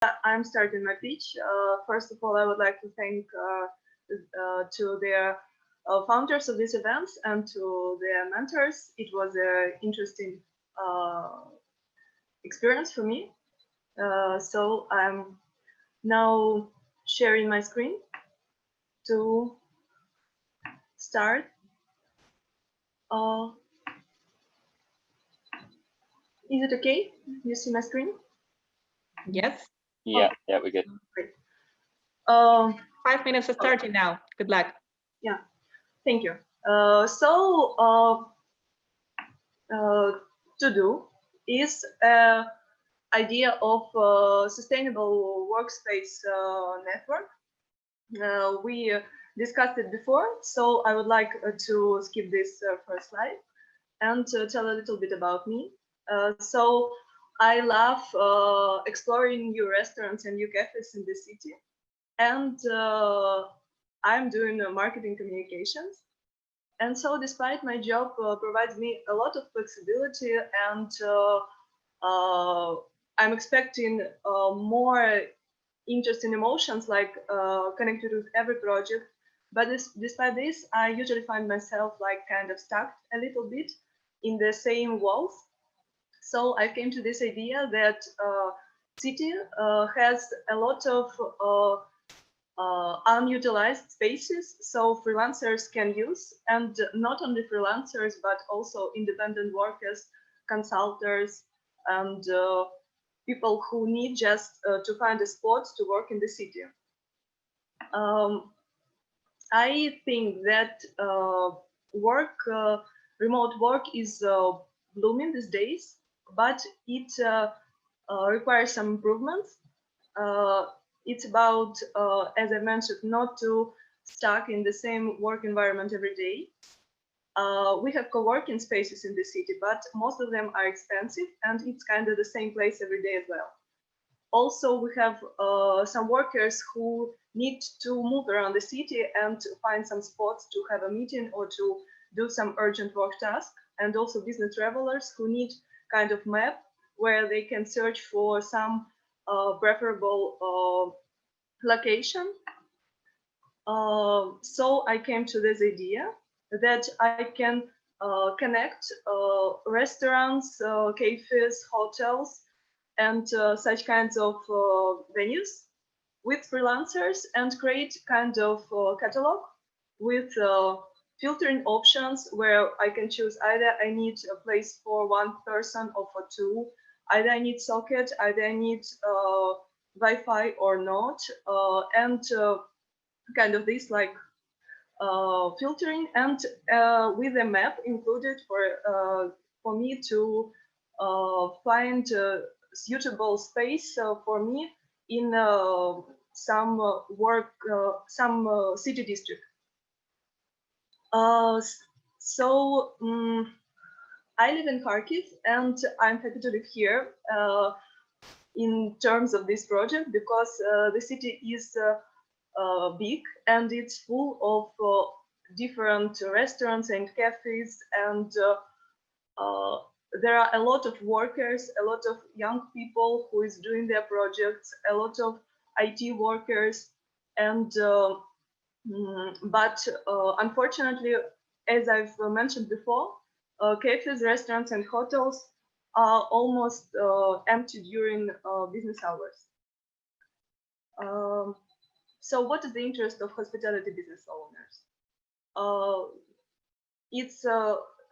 I'm starting my pitch. First of all, I would like to thank to their founders of these events and to their mentors. It was an interesting experience for me. So I'm now sharing my screen to start. Is it okay? You see my screen? Yes. Yeah, we're good. Great. 5 minutes are starting now. Good luck. Yeah, thank you. ToDo is an idea of sustainable workspace network. We discussed it before, so I would like to skip this first slide and tell a little bit about me. So I love exploring new restaurants and new cafes in the city, and I'm doing marketing communications. And so despite my job provides me a lot of flexibility, and I'm expecting more interesting emotions like connected with every project. But despite this, I usually find myself like kind of stuck a little bit in the same walls. So I came to this idea that city has a lot of unutilized spaces, so freelancers can use, and not only freelancers, but also independent workers, consultants, and people who need just to find a spot to work in the city. I think that remote work is blooming these days, but it requires some improvements. It's about, as I mentioned, not to stuck in the same work environment every day. We have co-working spaces in the city, but most of them are expensive, and it's kind of the same place every day as well. Also, we have some workers who need to move around the city and find some spots to have a meeting or to do some urgent work task, and also business travelers who need kind of map where they can search for some preferable location. So I came to this idea that I can connect restaurants, cafes, hotels, and such kinds of venues with freelancers and create kind of catalog with filtering options where I can choose either I need a place for one person or for two, either I need socket, either I need Wi-Fi or not, and kind of this like filtering, and with a map included for me to find suitable space for me in some city district. I live in Kharkiv, and I'm happy to live here in terms of this project because the city is big and it's full of different restaurants and cafes, and there are a lot of workers, a lot of young people who is doing their projects, a lot of IT workers, and but unfortunately, as I've mentioned before, cafes, restaurants, and hotels are almost empty during business hours. So what is the interest of hospitality business owners?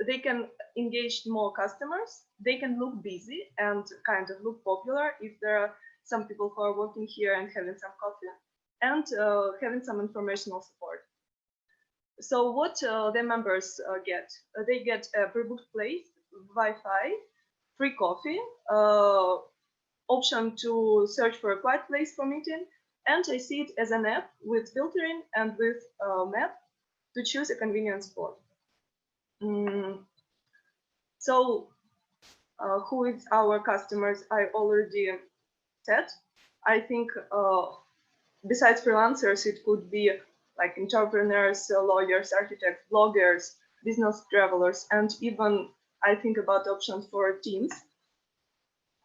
They can engage more customers, they can look busy and kind of look popular if there are some people who are working here and having some coffee, and having some informational support. So what the members get? They get a pre-booked place, Wi-Fi, free coffee, option to search for a quiet place for meeting, and I see it as an app with filtering and with a map to choose a convenient spot. So who is our customers? I already said. I think besides freelancers, it could be like entrepreneurs, lawyers, architects, bloggers, business travelers, and even I think about options for teams.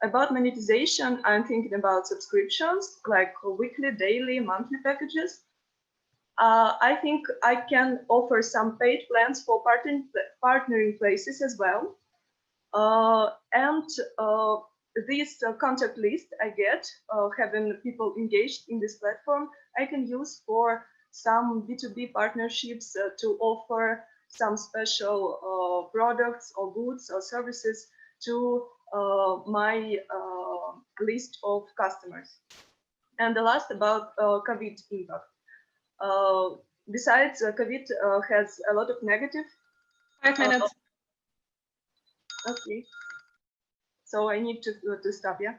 About monetization, I'm thinking about subscriptions like weekly, daily, monthly packages. I think I can offer some paid plans for partnering places as well. And this contact list I get, having people engaged in this platform, I can use for some B2B partnerships to offer some special products or goods or services to my list of customers. And the last about COVID impact. Besides, COVID has a lot of negative. 5 minutes. Okay. So I need to stop, yeah?